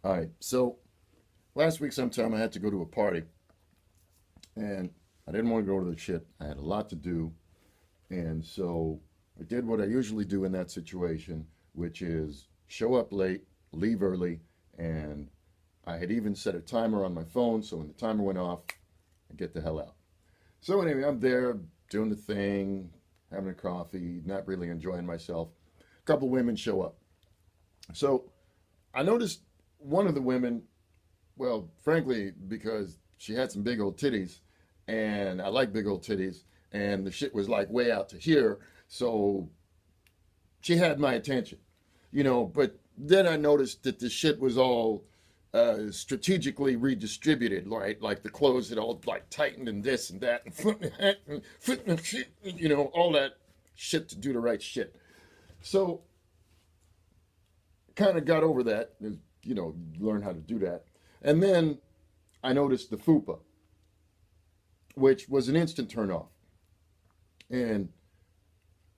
All right, so last week sometime I had to go to a party and I didn't want to go to the shit. I had a lot to do. And so I did what I usually do in that situation, which is show up late, leave early, and I had even set a timer on my phone. So when the timer went off, I get the hell out. So anyway, I'm there doing the thing, having a coffee, not really enjoying myself. A couple women show up. So I noticed one of the women, well, frankly, because she had some big old titties, and I like big old titties, and the shit was like way out to here, so she had my attention, But then I noticed that the shit was all strategically redistributed, right? Like the clothes had all like tightened and this and that, and foot and shit, all that shit to do the right shit. So kind of got over that, learn how to do that. And then I noticed the fupa, which was an instant turn off. And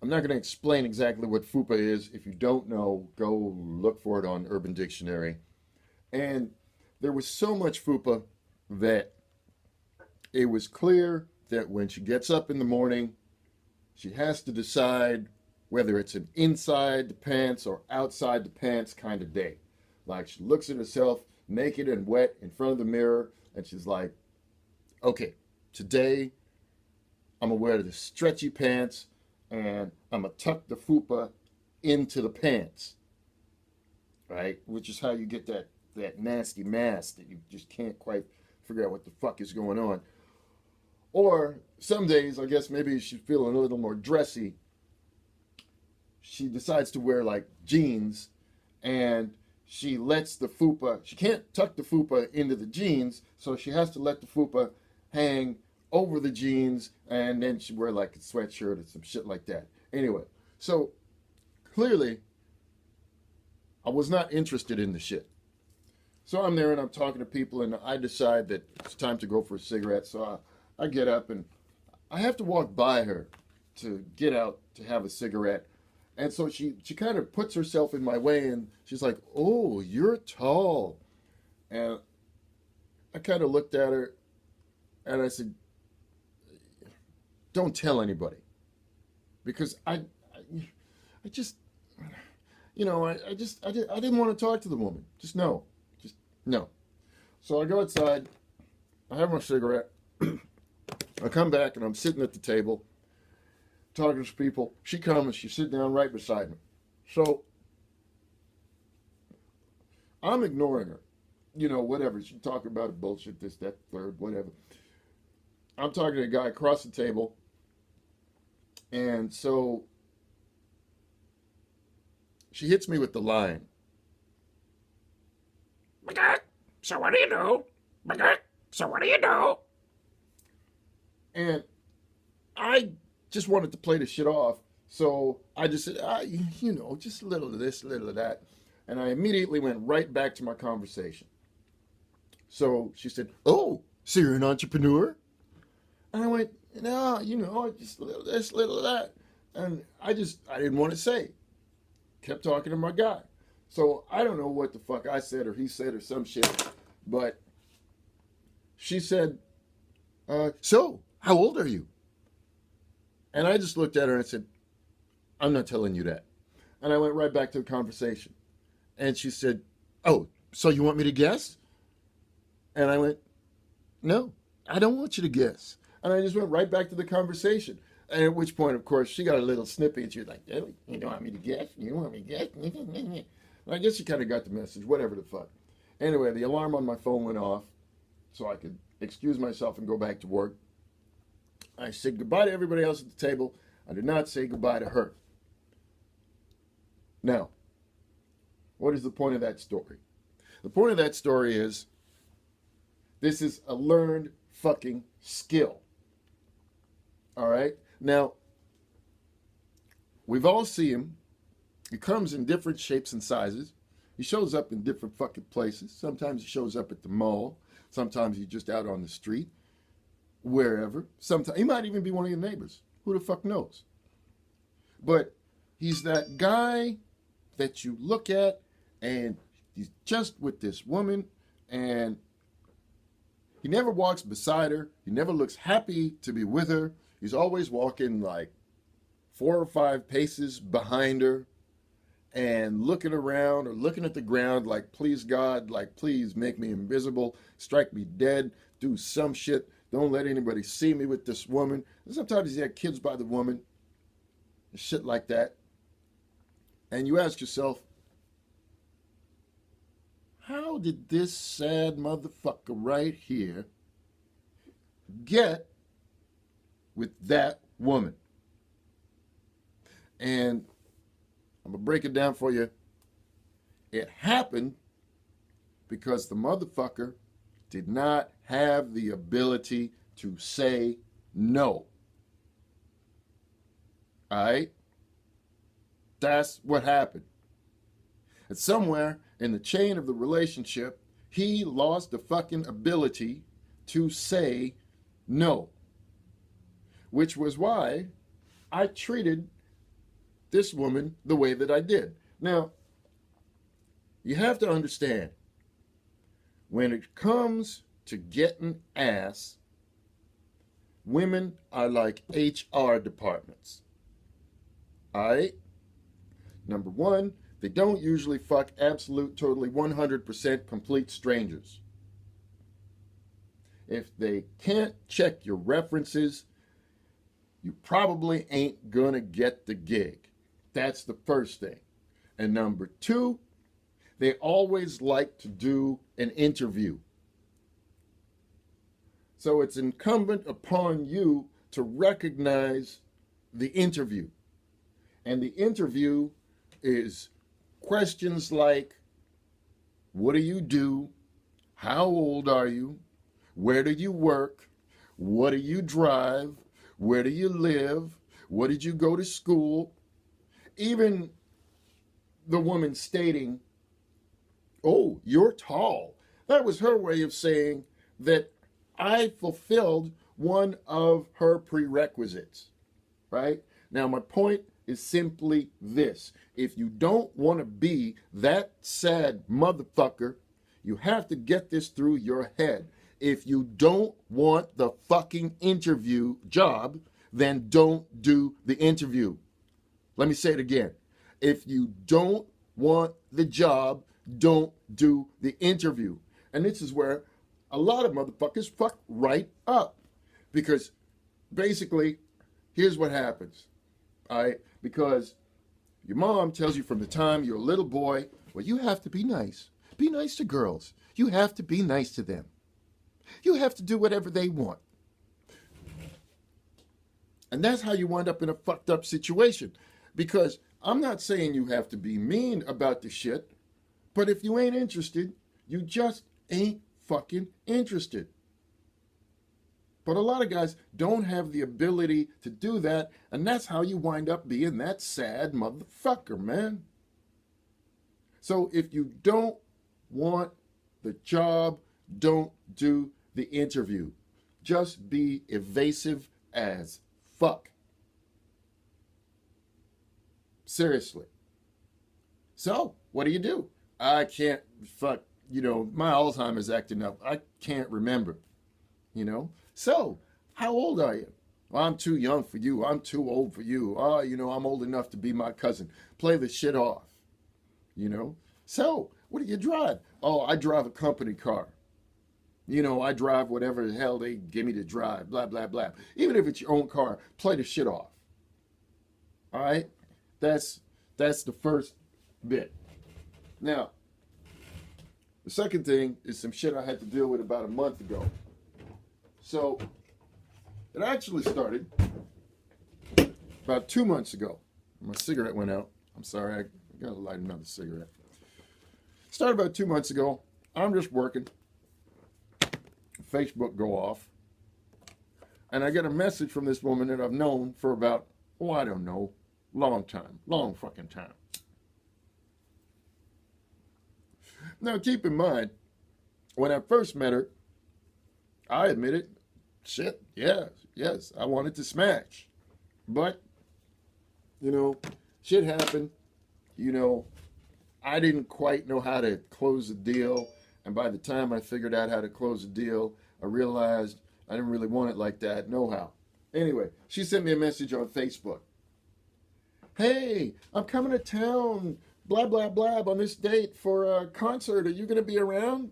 I'm not going to explain exactly what fupa is. If you don't know, go look for it on Urban Dictionary. And there was so much fupa that it was clear that when she gets up in the morning, she has to decide whether it's an inside the pants or outside the pants kind of day. Like she looks at herself naked and wet in front of the mirror and she's like, okay, today I'm gonna wear the stretchy pants and I'm gonna tuck the fupa into the pants, right? Which is how you get that nasty mass that you just can't quite figure out what the fuck is going on. Or some days, I guess maybe she's feeling a little more dressy. She decides to wear like jeans and she lets the fupa, she can't tuck the fupa into the jeans, so she has to let the fupa hang over the jeans and then she wear like a sweatshirt or some shit like that. Anyway, so clearly I was not interested in the shit. So I'm there and I'm talking to people and I decide that it's time to go for a cigarette. So I get up and I have to walk by her to get out to have a cigarette. And so she kind of puts herself in my way and she's like, oh, you're tall. And I kind of looked at her and I said, don't tell anybody. Because I just, I didn't want to talk to the woman. Just no. Just no. So I go outside, I have my cigarette, I come back and I'm sitting at the table talking to people. She comes and she's sitting down right beside me. So I'm ignoring her. Whatever. She's talking about bullshit, this, that, third, whatever. I'm talking to a guy across the table. And so she hits me with the line. So what do you do? So what do you do? And I just wanted to play the shit off. So I just said, just a little of this, a little of that. And I immediately went right back to my conversation. So she said, oh, so you're an entrepreneur? And I went, no, just a little of this, a little of that. And I didn't want to say. Kept talking to my guy. So I don't know what the fuck I said or he said or some shit. But she said, so how old are you? And I just looked at her and I said, I'm not telling you that. And I went right back to the conversation. And she said, oh, so you want me to guess? And I went, no, I don't want you to guess. And I just went right back to the conversation. And at which point, of course, she got a little snippy and she was like, oh, you don't want me to guess? You want me to guess? And I guess she kind of got the message, whatever the fuck. Anyway, the alarm on my phone went off so I could excuse myself and go back to work. I said goodbye to everybody else at the table. I did not say goodbye to her. Now, what is the point of that story? The point of that story is this is a learned fucking skill. All right? Now, we've all seen him. He comes in different shapes and sizes. He shows up in different fucking places. Sometimes he shows up at the mall. Sometimes he's just out on the street. Wherever. Sometimes he might even be one of your neighbors. Who the fuck knows? But he's that guy that you look at and He's just with this woman, and he never walks beside her. He never looks happy to be with her. He's always walking like 4 or 5 paces behind her and looking around or looking at the ground like, please God, like, please make me invisible, strike me dead, do some shit. Don't let anybody see me with this woman. And sometimes he had kids by the woman and shit like that. And you ask yourself, how did this sad motherfucker right here get with that woman? And I'm going to break it down for you. It happened because the motherfucker did not have the ability to say no. All right? That's what happened. And somewhere in the chain of the relationship, he lost the fucking ability to say no. Which was why I treated this woman the way that I did. Now, you have to understand, when it comes to getting ass, women are like HR departments. All right? Number one, they don't usually fuck absolute, totally, 100% complete strangers. If they can't check your references, you probably ain't gonna get the gig. That's the first thing. And number two, they always like to do an interview. So it's incumbent upon you to recognize the interview. And the interview is questions like, what do you do? How old are you? Where do you work? What do you drive? Where do you live? What did you go to school? Even the woman stating, oh, you're tall. That was her way of saying that I fulfilled one of her prerequisites, right? Now, my point is simply this. If you don't want to be that sad motherfucker, you have to get this through your head. If you don't want the fucking interview job, then don't do the interview. Let me say it again. If you don't want the job, don't do the interview. And this is where a lot of motherfuckers fuck right up. Because basically, here's what happens. All right? Because your mom tells you from the time you're a little boy, well, you have to be nice. Be nice to girls. You have to be nice to them. You have to do whatever they want. And that's how you wind up in a fucked up situation. Because I'm not saying you have to be mean about the shit, but if you ain't interested, you just ain't fucking interested. But a lot of guys don't have the ability to do that, and that's how you wind up being that sad motherfucker, man. So if you don't want the job, don't do the interview. Just be evasive as fuck. Seriously. So, what do? I can't fuck, my Alzheimer's acting up. I can't remember, So, how old are you? Well, I'm too young for you. I'm too old for you. Oh, I'm old enough to be my cousin. Play the shit off, So, what do you drive? Oh, I drive a company car. I drive whatever the hell they give me to drive, blah, blah, blah. Even if it's your own car, play the shit off. All right? That's the first bit. Now, the second thing is some shit I had to deal with about a month ago. So, it actually started about 2 months ago. My cigarette went out. I'm sorry, I gotta light another cigarette. Started about 2 months ago. I'm just working. Facebook go off. And I get a message from this woman that I've known for about, I don't know, long time. Long fucking time. Now, keep in mind, when I first met her, I admitted, shit, yes, I wanted to smash. But, shit happened. I didn't quite know how to close the deal. And by the time I figured out how to close the deal, I realized I didn't really want it like that, no how. Anyway, she sent me a message on Facebook. Hey, I'm coming to town, blah, blah, blah, on this date for a concert. Are you going to be around?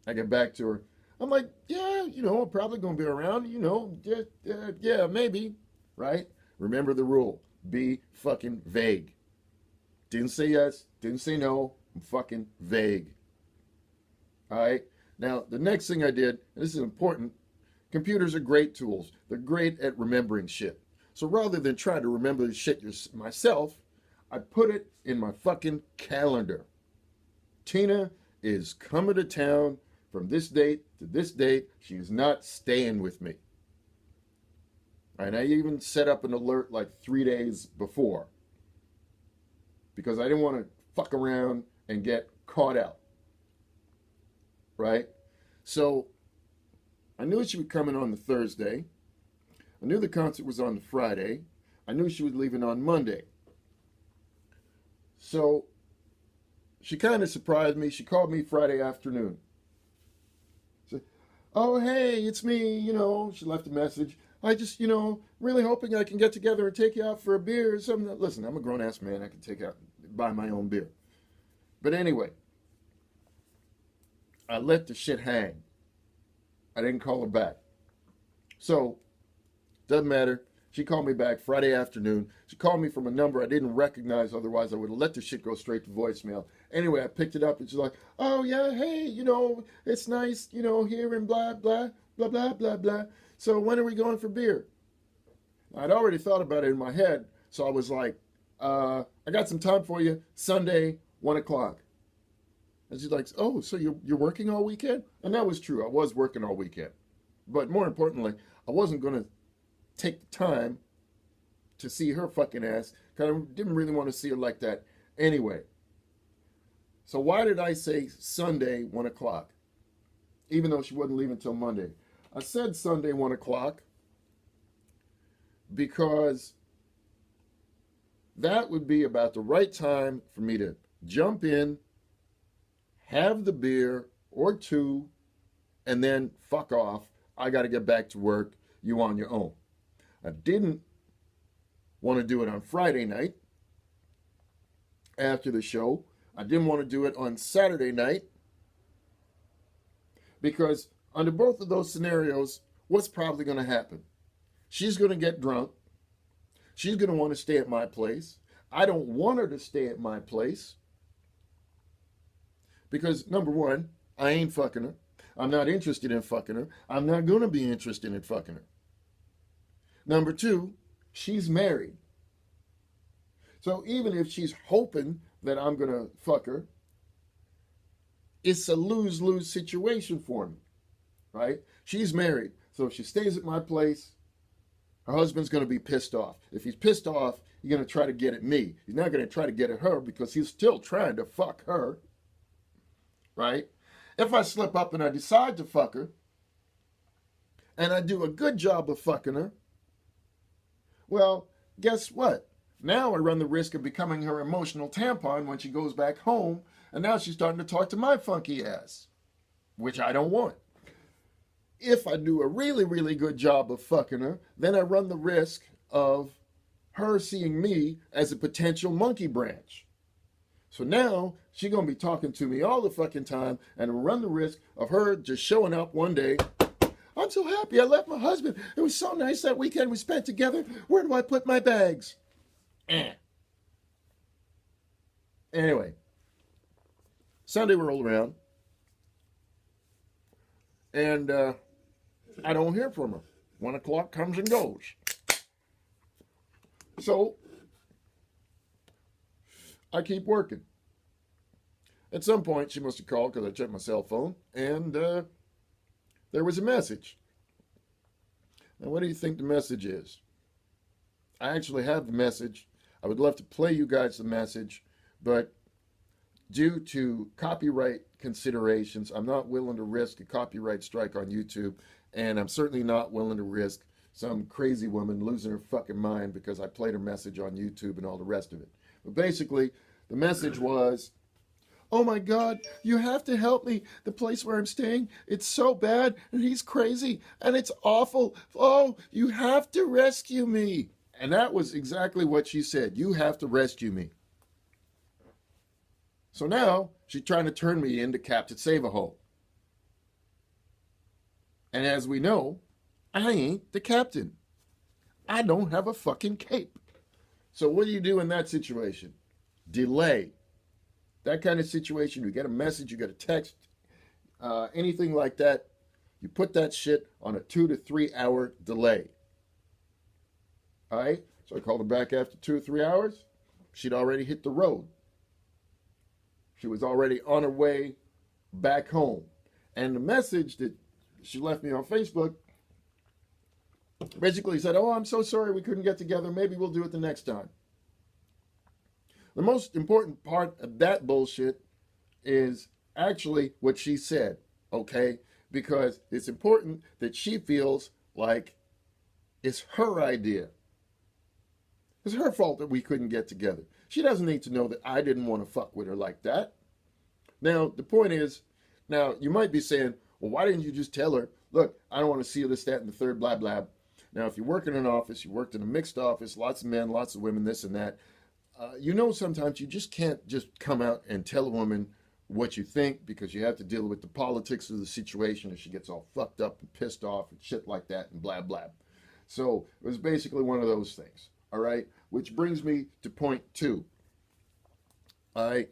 I get back to her. I'm like, yeah, I'm probably going to be around, yeah, maybe, right? Remember the rule. Be fucking vague. Didn't say yes, didn't say no. I'm fucking vague. All right? Now, the next thing I did, and this is important, computers are great tools. They're great at remembering shit. So rather than trying to remember the shit myself, I put it in my fucking calendar. Tina is coming to town from this date to this date. She's not staying with me. And I even set up an alert like 3 days before because I didn't want to fuck around and get caught out. Right? So I knew she was coming on the Thursday. I knew the concert was on the Friday. I knew she was leaving on Monday. So she kind of surprised me. She called me Friday afternoon. She said, oh, hey, it's me. She left a message. I just, really hoping I can get together and take you out for a beer or something. Listen, I'm a grown-ass man. I can buy my own beer. But anyway, I let the shit hang. I didn't call her back. So, doesn't matter. She called me back Friday afternoon. She called me from a number I didn't recognize. Otherwise, I would have let the shit go straight to voicemail. Anyway, I picked it up and she's like, oh, yeah, hey, it's nice, here and blah, blah, blah, blah, blah, blah. So when are we going for beer? I'd already thought about it in my head. So I was like, I got some time for you, Sunday, 1 o'clock. And she's like, oh, so you're working all weekend? And that was true. I was working all weekend. But more importantly, I wasn't going to take the time to see her fucking ass because I didn't really want to see her like that anyway. So why did I say Sunday, 1 o'clock? Even though she wasn't leaving until Monday. I said Sunday, 1 o'clock because that would be about the right time for me to jump in, have the beer or two, and then fuck off. I got to get back to work. You on your own. I didn't want to do it on Friday night after the show. I didn't want to do it on Saturday night because under both of those scenarios, what's probably going to happen? She's going to get drunk. She's going to want to stay at my place. I don't want her to stay at my place because, number one, I ain't fucking her. I'm not interested in fucking her. I'm not going to be interested in fucking her. Number two, she's married. So even if she's hoping that I'm going to fuck her, it's a lose-lose situation for me, right? She's married. So if she stays at my place, her husband's going to be pissed off. If he's pissed off, he's going to try to get at me. He's not going to try to get at her because he's still trying to fuck her, right? If I slip up and I decide to fuck her, and I do a good job of fucking her, well, guess what? Now I run the risk of becoming her emotional tampon when she goes back home, and now she's starting to talk to my funky ass, which I don't want. If I do a really, really good job of fucking her, then I run the risk of her seeing me as a potential monkey branch. So now she's going to be talking to me all the fucking time, and I run the risk of her just showing up one day. I'm so happy I left my husband. It was so nice that weekend we spent together. Where do I put my bags? Anyway, Sunday rolled around, and I don't hear from her. 1 o'clock comes and goes. So I keep working. At some point, she must have called because I checked my cell phone, and there was a message. Now, what do you think the message is? I actually have the message. I would love to play you guys the message, but due to copyright considerations, I'm not willing to risk a copyright strike on YouTube, and I'm certainly not willing to risk some crazy woman losing her fucking mind because I played her message on YouTube and all the rest of it. But basically, the message was, oh my God, you have to help me. The place where I'm staying, it's so bad and he's crazy and it's awful. Oh, you have to rescue me. And that was exactly what she said. You have to rescue me. So now she's trying to turn me into Captain Save-A-Hole. And as we know, I ain't the captain. I don't have a fucking cape. So what do you do in that situation? Delay. That kind of situation, you get a message, you get a text, anything like that, you put that shit on a 2 to 3 hour delay. All right? So I called her back after 2 or 3 hours. She'd already hit the road. She was already on her way back home. And the message that she left me on Facebook basically said, oh, I'm so sorry we couldn't get together. Maybe we'll do it the next time. The most important part of that bullshit is actually what she said, okay? Because it's important that she feels like it's her idea. It's her fault that we couldn't get together. She doesn't need to know that I didn't want to fuck with her like that. Now, the point is, now you might be saying, well, why didn't you just tell her, look, I don't want to see this, that, and the third, blah, blah. Now, if you work in an office, you worked in a mixed office, lots of men, lots of women, this and that, you know, sometimes you just can't just come out and tell a woman what you think because you have to deal with the politics of the situation and she gets all fucked up and pissed off and shit like that and blah, blah. So it was basically one of those things, all right? Which brings me to point 2. All right?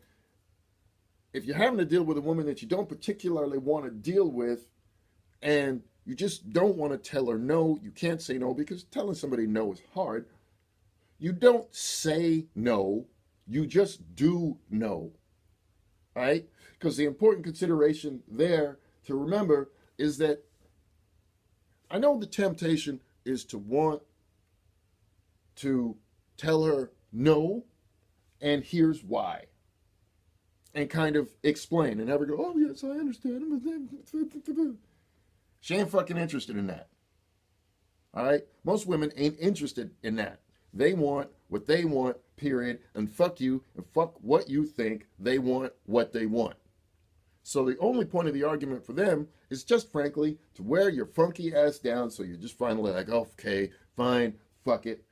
If you're having to deal with a woman that you don't particularly want to deal with and you just don't want to tell her no, you can't say no because telling somebody no is hard. You don't say no, you just do no, right? Because the important consideration there to remember is that I know the temptation is to want to tell her no, and here's why. And kind of explain and have her go, oh yes, I understand. She ain't fucking interested in that. All right? Most women ain't interested in that. They want what they want, period, and fuck you, and fuck what you think. They want what they want. So the only point of the argument for them is just frankly to wear your funky ass down so you're just finally like, okay, fine, fuck it.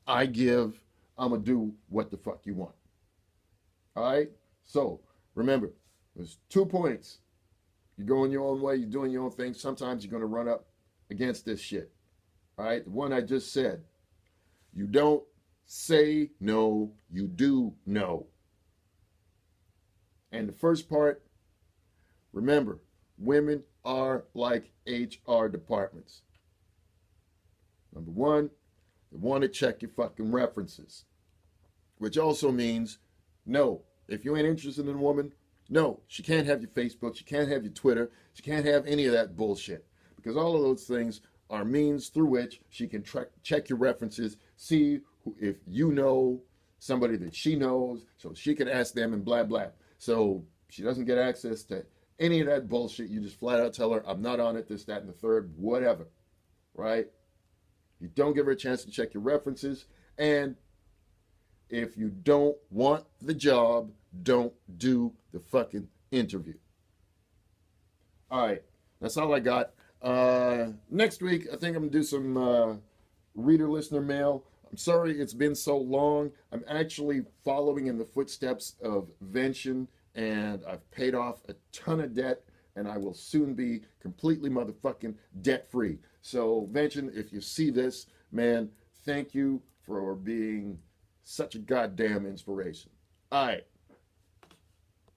I give, I'm going to do what the fuck you want. All right? So remember, there's 2 points. You're going your own way, you're doing your own thing. Sometimes you're going to run up against this shit. All right? The one I just said. You don't say no, you do no. And the first part, remember, women are like HR departments. Number 1, they want to check your fucking references. Which also means, no, if you ain't interested in a woman, no, she can't have your Facebook, she can't have your Twitter, she can't have any of that bullshit. Because all of those things are means through which she can check your references, see if you know somebody that she knows, so she can ask them and blah, blah. So she doesn't get access to any of that bullshit. You just flat out tell her, I'm not on it, this, that, and the third, whatever, right? You don't give her a chance to check your references. And if you don't want the job, don't do the fucking interview. All right, that's all I got. Next week, I think I'm going to do some reader-listener mail. I'm sorry it's been so long. I'm actually following in the footsteps of Vention, and I've paid off a ton of debt, and I will soon be completely motherfucking debt-free. So, Vention, if you see this, man, thank you for being such a goddamn inspiration. All right.